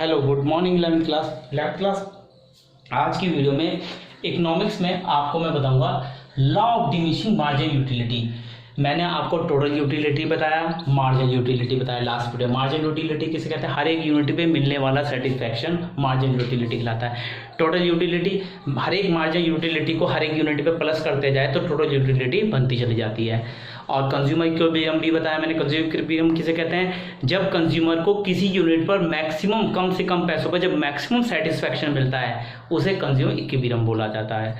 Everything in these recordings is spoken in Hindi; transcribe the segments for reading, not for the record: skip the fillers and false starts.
Hello, good morning 11th class. आज की वीडियो में इकोनॉमिक्स में आपको मैं बताऊंगा law of diminishing margin utility. मैंने आपको टोटल यूटिलिटी बताया, मार्जिन यूटिलिटी बताया लास्ट वीडियो। मार्जिन यूटिलिटी किसे कहते हैं? हर एक यूनिट पे मिलने वाला सेटिस्फैक्शन मार्जिन यूटिलिटी कहलाता है। टोटल यूटिलिटी, हर एक मार्जिन यूटिलिटी को हर एक यूनिट पे प्लस करते जाए तो टोटल यूटिलिटी बनती चली जाती है। और कंज्यूमर इक्विलिब्रियम भी बताया मैंने। कंज्यूमर इक्विलिब्रियम किसे कहते हैं? जब कंज्यूमर को किसी यूनिट पर मैक्सिमम, कम से कम पैसों पर जब मैक्सिमम सेटिस्फैक्शन मिलता है उसे कंज्यूमर इक्विलिब्रियम बोला जाता है।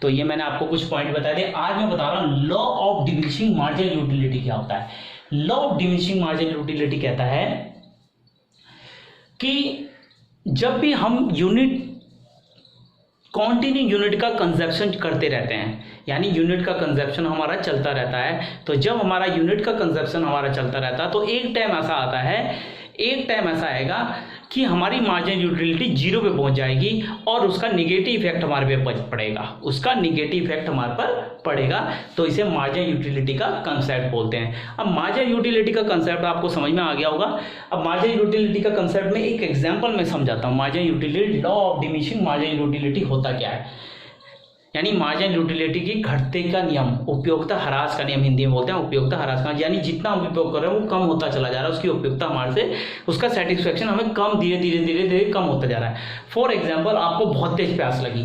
तो ये मैंने आपको कुछ पॉइंट बता दिए। आज मैं बता रहा हूँ law of diminishing margin utility क्या होता है। Law of diminishing margin utility कहता है कि जब भी हम कॉन्टिन्यू यूनिट का कंजप्शन करते रहते हैं, यानी यूनिट का कंजप्शन हमारा चलता रहता है, तो जब हमारा यूनिट का कंजप्शन हमारा चलता रहता है तो एक टाइम ऐसा आएगा कि हमारी मार्जिन यूटिलिटी जीरो पे पहुंच जाएगी और उसका निगेटिव इफेक्ट हमारे पे पड़ेगा। तो इसे मार्जिन यूटिलिटी का कंसेप्ट बोलते हैं। अब मार्जिन यूटिलिटी का कंसेप्ट आपको समझ में आ गया होगा। अब मार्जिन यूटिलिटी का कंसेप्ट में एक एग्जांपल में समझाता हूँ। Margin utility, law of diminishing margin utility होता क्या है? यानी मार्जिन यूटिलिटी की घटते का नियम, उपयोगिता ह्रास का नियम हिंदी में बोलते हैं। उपयोगिता ह्रास का, यानी जितना हम उपयोग कर रहे हैं वो कम होता चला जा रहा है, उसकी उपयोगिता हमारे से, उसका सेटिस्फेक्शन हमें कम धीरे कम होता जा रहा है। फॉर एग्जाम्पल, आपको बहुत तेज प्यास लगी,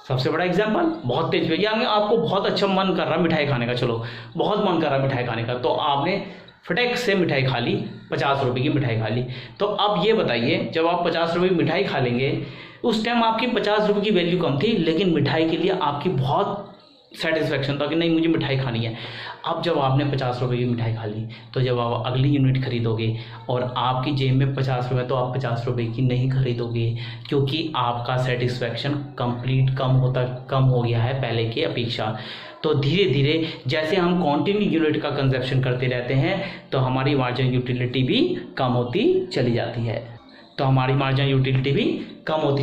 सबसे बड़ा एग्जाम्पल, बहुत तेज प्यास, यानी आपको बहुत अच्छा मन कर रहा मिठाई खाने का, चलो बहुत मन कर रहा मिठाई खाने का, तो आपने फटक से मिठाई खा ली, 50 रुपये की मिठाई खा ली। तो अब ये बताइए, जब आप 50 रुपये की मिठाई खा लेंगे, उस टाइम आपकी 50 रुपये की वैल्यू कम थी, लेकिन मिठाई के लिए आपकी बहुत सेटिस्फेक्शन था कि नहीं मुझे मिठाई खानी है। अब जब आपने 50 रुपये की मिठाई खा ली, तो जब आप अगली यूनिट खरीदोगे और आपकी जेब में 50 रुपये, तो आप 50 रुपये की नहीं खरीदोगे, क्योंकि आपका सेटिस्फेक्शन कम हो गया है पहले की अपेक्षा। तो धीरे धीरे जैसे हम कॉन्टिन्यू यूनिट का कंजप्शन करते रहते हैं तो हमारी मार्जिन यूटिलिटी भी कम होती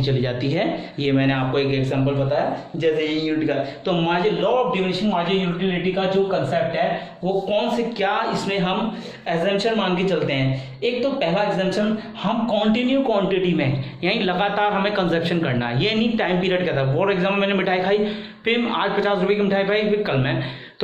चली जाती है। ये मैंने आपको एक एग्जांपल बताया, जैसे ये यूनिट का। तो margin, law of diminishing margin utility का जो कंसेप्ट है वो कौन से, क्या इसमें हम एजम्पशन मान के चलते हैं। एक तो पहला एजम्पशन, हम कॉन्टिन्यू क्वांटिटी में, यानी लगातार हमें कंजप्शन करना है, ये नहीं टाइम पीरियड का था। फॉर एग्जाम्पल, मैंने मिठाई खाई, फिर आज 50 रुपये की मिठाई खाई, फिर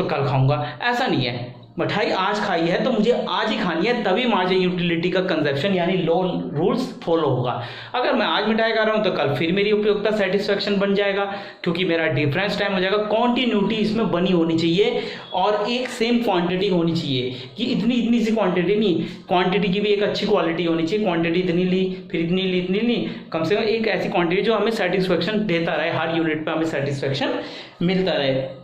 कल खाऊंगा, ऐसा नहीं है। मिठाई आज खाई है तो मुझे आज ही खानी है, तभी मार्जिन यूटिलिटी का कंजप्शन यानी लॉ रूल्स फॉलो होगा। अगर मैं आज मिठाई खा रहा हूं तो कल फिर मेरी उपयोगिता सेटिस्फेक्शन बन जाएगा, क्योंकि मेरा डिफरेंस टाइम हो जाएगा। कॉन्टिन्यूटी इसमें बनी होनी चाहिए और एक सेम क्वांटिटी होनी चाहिए, कि इतनी सी क्वांटिटी नहीं, क्वांटिटी की भी एक अच्छी क्वालिटी होनी चाहिए। क्वांटिटी इतनी ली, फिर इतनी ली, कम से कम एक ऐसी क्वांटिटी जो हमें सेटिस्फेक्शन देता रहे, हर यूनिट पर हमें सेटिस्फेक्शन मिलता रहे।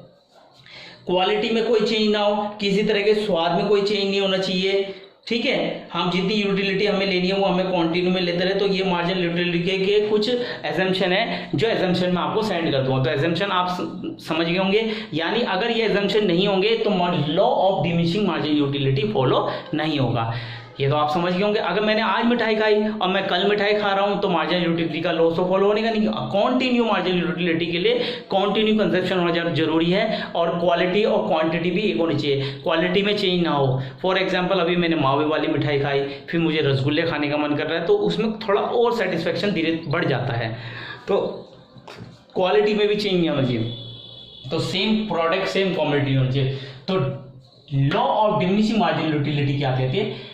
क्वालिटी में कोई चेंज ना हो, किसी तरह के स्वाद में कोई चेंज नहीं होना चाहिए, ठीक है। हम जितनी यूटिलिटी हमें लेनी है वो हमें क्वांटिटी में लेते रहे। तो ये मार्जिन यूटिलिटी के कुछ एजम्पशन है, जो एजम्पशन मैं आपको सेंड कर दूंगा। तो एजम्पशन आप समझ गए होंगे, यानी अगर ये एजम्पशन नहीं होंगे तो law of diminishing margin utility follow नहीं होगा। ये तो आप समझ गए होंगे। अगर मैंने आज मिठाई खाई और मैं कल मिठाई खा रहा हूं तो मार्जिन यूटिलिटी का लॉस तो फॉलो होने का नहीं। कॉन्टिन्यू मार्जिन यूटिलिटी के लिए कॉन्टिन्यू कंजप्शन होना जरूरी है, और क्वालिटी और क्वांटिटी भी एक होनी चाहिए, क्वालिटी में चेंज ना हो। फॉर एग्जांपल, अभी मैंने मावे वाली मिठाई खाई, फिर मुझे रसगुल्ले खाने का मन कर रहा है, तो उसमें थोड़ा और सेटिस्फेक्शन धीरे बढ़ जाता है। तो क्वालिटी में भी चेंज नहीं होना चाहिए, तो सेम प्रोडक्ट सेम क्वालिटी होनी चाहिए। तो law of diminishing margin utility क्या कहती है?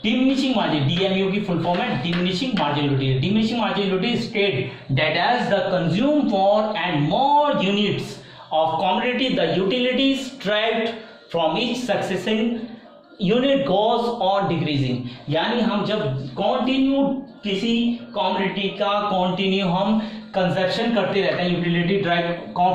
डिमिनिशिंग मार्जिन, DMU की फुल फॉर्म है diminishing margin utility. Diminishing margin utility state that as the consume for and more units of commodity the utility extract from each successive unit goes on decreasing. यानी हम जब कॉन्टिन्यू किसी कमोडिटी का कॉन्टिन्यू हम कंजप्शन करते रहते हैं, utility drive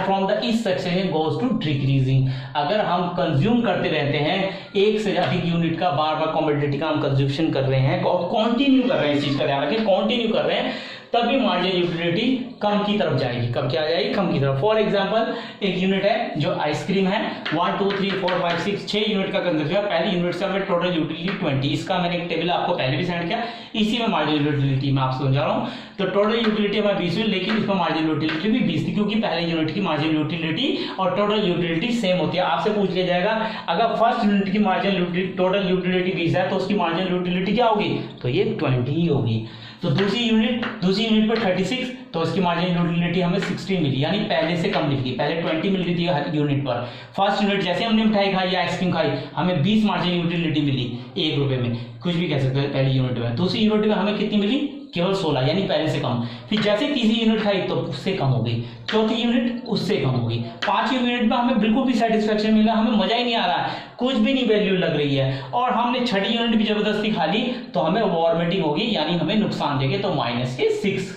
from the each section goes to decreasing. अगर हम कंज्यूम करते रहते हैं एक से अधिक यूनिट का, बार बार कमोडिटी का हम कंज्यूमेशन कर रहे हैं और कंटिन्यू कर रहे हैं, इस चीज का ध्यान रखें, कंटिन्यू कर रहे हैं, तभी मार्जिनल यूटिलिटी कम की तरफ जाएगी। कब क्या जाएगी? कम की तरफ। फॉर एग्जांपल एक यूनिट है जो आइसक्रीम है, 1 2 3 4 5 6 यूनिट का कंजप्शन है। पहली यूनिट से हमें टोटल यूटिलिटी 20, इसका मैंने एक टेबल आपको पहले भी सेंड किया, इसी में मार्जिनल यूटिलिटी मैं आपसे समझा रहा हूँ। तो टोटल यूटिलिटी हमें 20 हुई, लेकिन इसमें मार्जिनल यूटिलिटी भी 20 थी, क्योंकि पहले यूनिट की मार्जिनल यूटिलिटी और टोटल यूटिलिटी सेम होती है। आपसे पूछ लिया जाएगा अगर फर्स्ट यूनिट की मार्जिनल यूटिलिटी टोटल यूटिलिटी 20 है तो उसकी मार्जिनल यूटिलिटी क्या होगी? तो ये 20 ही होगी। तो दूसरी यूनिट पे 36, तो उसकी मार्जिनल यूटिलिटी हमें 16 मिली, यानी पहले से कम मिली। पहले 20 मिल रही थी हर यूनिट पर। फर्स्ट यूनिट जैसे हमने मिठाई खाई या आइसक्रीम खाई, हमें 20 मार्जिनल यूटिलिटी मिली, 1 रुपए में, कुछ भी कह सकते हैं पहली यूनिट में। दूसरी यूनिट में हमें कितनी मिली? केवल 16, यानी पहले से कम। फिर जैसे तीसरी यूनिट खाई तो उससे कम हो गई, चौथी यूनिट उससे कम हो गई, पांचवी यूनिट में हमें बिल्कुल भी सेटिस्फेक्शन मिला, हमें मजा ही नहीं आ रहा है, कुछ भी नहीं वैल्यू लग रही है, और हमने छठी यूनिट भी जबरदस्ती खा ली तो हमें वॉर्मिटिंग होगी, यानी हमें नुकसान देंगे, तो -6।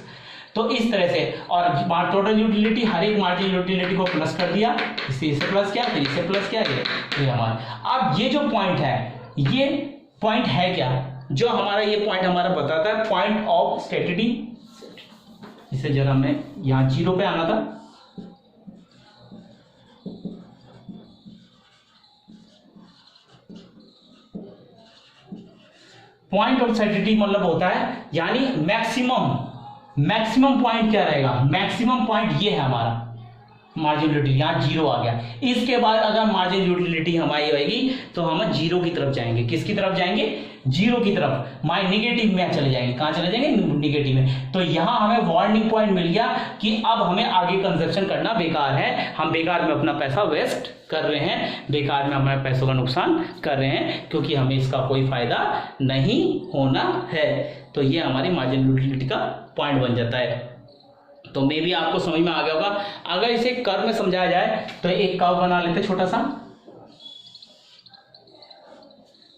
तो इस तरह से, और टोटल यूटिलिटी हर एक मार्जिनल यूटिलिटी को प्लस कर दिया, इससे प्लस किया, फिर इससे प्लस किया, ये हमारा। अब ये जो पॉइंट है, ये पॉइंट है क्या? जो हमारा ये पॉइंट हमारा बताता है पॉइंट ऑफ स्टेटिटी। इसे जरा मैं यहां 0 पे आना था, पॉइंट ऑफ स्टेटिटी मतलब होता है, यानी मैक्सिमम पॉइंट क्या रहेगा? मैक्सिमम पॉइंट ये है हमारा मार्जिनल यूटिलिटी, यहाँ 0 आ गया। इसके बाद अगर मार्जिनल यूटिलिटी हमारी आएगी तो हम 0 की तरफ जाएंगे। किसकी तरफ जाएंगे? 0 की तरफ, नेगेटिव में चले जाएंगे। कहां चले जाएंगे? नेगेटिव में। तो यहां हमें वार्निंग पॉइंट मिल गया कि अब हमें आगे कंजप्शन करना बेकार है, हम बेकार में अपना पैसा वेस्ट कर रहे हैं, बेकार में हमारे पैसों का नुकसान कर रहे हैं, क्योंकि हमें इसका कोई फायदा नहीं होना है। तो ये हमारी मार्जिनल यूटिलिटी का पॉइंट बन जाता है। तो मे भी आपको समझ में आ गया होगा। अगर इसे कर्व में समझाया जाए तो एक कर्व बना लेते, छोटा सा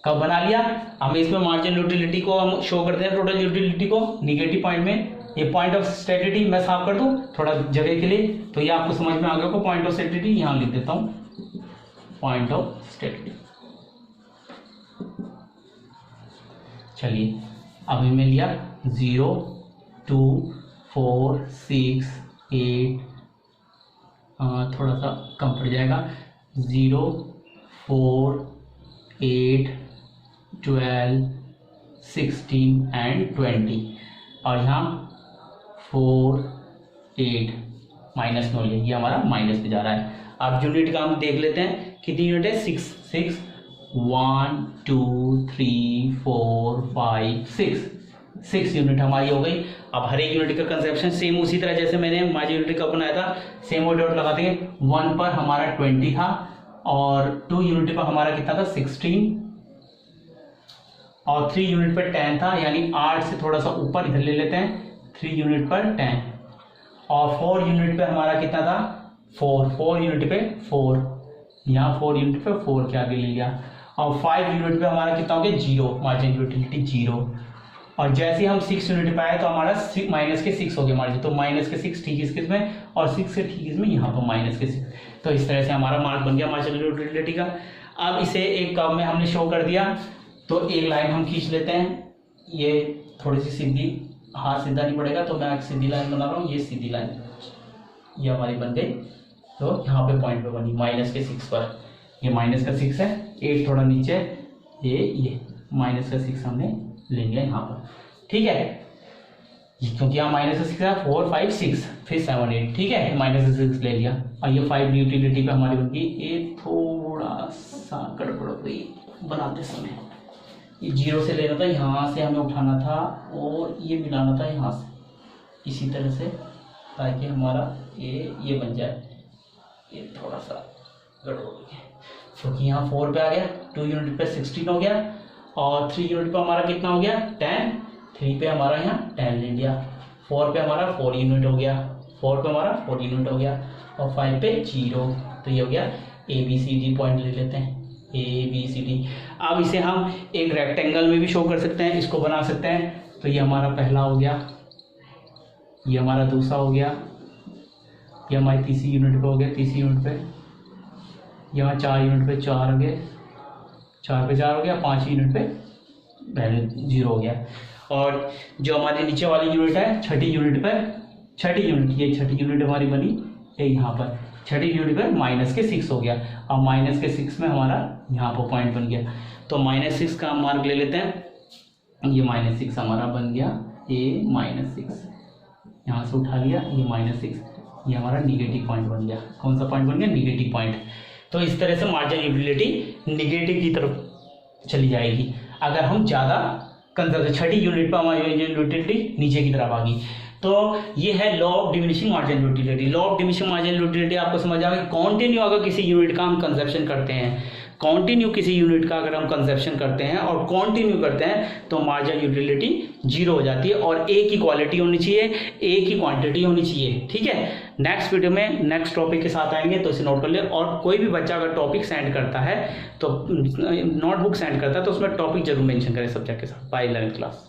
कर्व बना लिया। हम इसमें मार्जिनल यूटिलिटी को हम शो करते हैं, टोटल यूटिलिटी को निगेटिव पॉइंट में। ये पॉइंट ऑफ स्टेटिटी मैं साफ कर दूं थोड़ा जगह के लिए, तो ये आपको समझ में आ गया होगा। पॉइंट ऑफ स्टेटिटी यहां लिख देता हूं, पॉइंट ऑफ स्टेटिटी। चलिए अभी मैं लिया 0 2 4 6 8, थोड़ा सा कम पड़ जाएगा, 0 4 8 12 16 एंड 20, और यहाँ 4 8 माइनस में हो लिया, ये हमारा माइनस में जा रहा है। अब यूनिट का हम देख लेते हैं, कितनी यूनिट है? 6 1 2 3 4 5 6 यूनिट हमारी हो गई। अब हर एक यूनिट का कंसेप्शन सेम उसी तरह जैसे मैंने मार्जिनल यूनिट का बनाया था, सेम वो डॉट लगा देंगे। 1 पर हमारा 20 था, और 2 यूनिट पर हमारा कितना था? 16, और 3 यूनिट पर 10 था, यानी 8 से थोड़ा सा ऊपर इधर ले लेते हैं, 3 यूनिट पर 10, और 4 यूनिट पे हमारा कितना था? 4 यूनिट पे 4, यहाँ 4 यूनिट पे 4 के आगे ले लिया, और 5 यूनिट पे हमारा कितना हो गया? 0, मार्जिनल यूटिलिटी 0। और जैसे हम 6 यूनिट पे आए तो हमारा -6 हो गया मार्जिन, तो -6 ठीक इसके में, और 6 से ठीक इसमें यहाँ पर -6। तो इस तरह से हमारा मार्क बन गया मार्जिनल यूटिलिटी का। अब इसे एक कर्व में हमने शो कर दिया, तो एक लाइन हम खींच लेते हैं, ये थोड़ी सी सीधी, हाथ सीधा नहीं पड़ेगा तो मैं एक सीधी लाइन बना रहा हूँ, ये सीधी लाइन ये हमारी बन गई। तो यहाँ पे पॉइंट पे बनी -6 पर, ये -6 है, 8 थोड़ा नीचे, ये -6 हमने ले लिया यहाँ पर, ठीक है, क्योंकि यहाँ -6 है, 4 5 6 फिर 7 8, ठीक है, -6 ले लिया। और ये 5 यूटिलिटी पे हमारी बन गई। ये थोड़ा सा गड़बड़ हो गई बनाते समय, ये 0 से लेना था, यहाँ से हमें उठाना था और ये मिलाना था यहाँ से, इसी तरह से, ताकि हमारा ये बन जाए। ये थोड़ा सा गड़बड़ हो गया क्योंकि यहाँ 4 पे आ गया, 2 यूनिट पे 16 हो गया, और 3 यूनिट पे हमारा कितना हो गया? 10, 3 पे हमारा यहाँ 10 ले लिया, 4 पे हमारा 4 यूनिट हो गया, 4 पे हमारा 4 यूनिट हो गया, और 5 पे 0। तो ये हो गया ABCD पॉइंट ले लेते हैं, ABCD। अब इसे हम एक रेक्टेंगल में भी शो कर सकते हैं, इसको बना सकते हैं। तो ये हमारा पहला हो गया, ये हमारा दूसरा हो गया, ये हमारी तीसरी यूनिट पे हो गया, तीसरी यूनिट पे, यहाँ 4 यूनिट पे 4 हो गए, 4 पे 4 हो गया, 5 यूनिट पे पहले 0 हो गया। और जो हमारी नीचे वाली यूनिट है छठी यूनिट पर, छठी यूनिट, ये छठी यूनिट हमारी बनी ये यहाँ पर, छठी यूनिट पर -6 हो गया। अब -6 में हमारा यहाँ पर पॉइंट बन गया, तो -6 का हम मार्क ले लेते हैं। ये -6 हमारा बन गया, ये -6 यहाँ से उठा लिया, ये -6, ये हमारा निगेटिव पॉइंट बन गया। कौन सा पॉइंट बन गया? Negative point. तो इस तरह से मार्जिनल यूटिलिटी निगेटिव की तरफ चली जाएगी अगर हम ज़्यादा कंजर्व, छठी यूनिट पर हमारी यूटिलिटी नीचे की तरफ आ गई। तो ये है law of diminishing marginal utility. Law of diminishing marginal utility आपको समझ आ गई। कॉन्टिन्यू अगर किसी यूनिट का हम कंजप्शन करते हैं, कॉन्टिन्यू किसी यूनिट का अगर हम कंजप्शन करते हैं और कॉन्टिन्यू करते हैं तो मार्जिनल यूटिलिटी 0 हो जाती है और एक ही क्वालिटी होनी चाहिए, एक ही क्वांटिटी होनी चाहिए। ठीक है, नेक्स्ट वीडियो में नेक्स्ट टॉपिक के साथ आएंगे, तो इसे नोट कर ले। और कोई भी बच्चा अगर टॉपिक सेंड करता है तो नोटबुक सेंड करता है तो उसमें टॉपिक जरूर मेंशन करें सब्जेक्ट के साथ। By 11th class.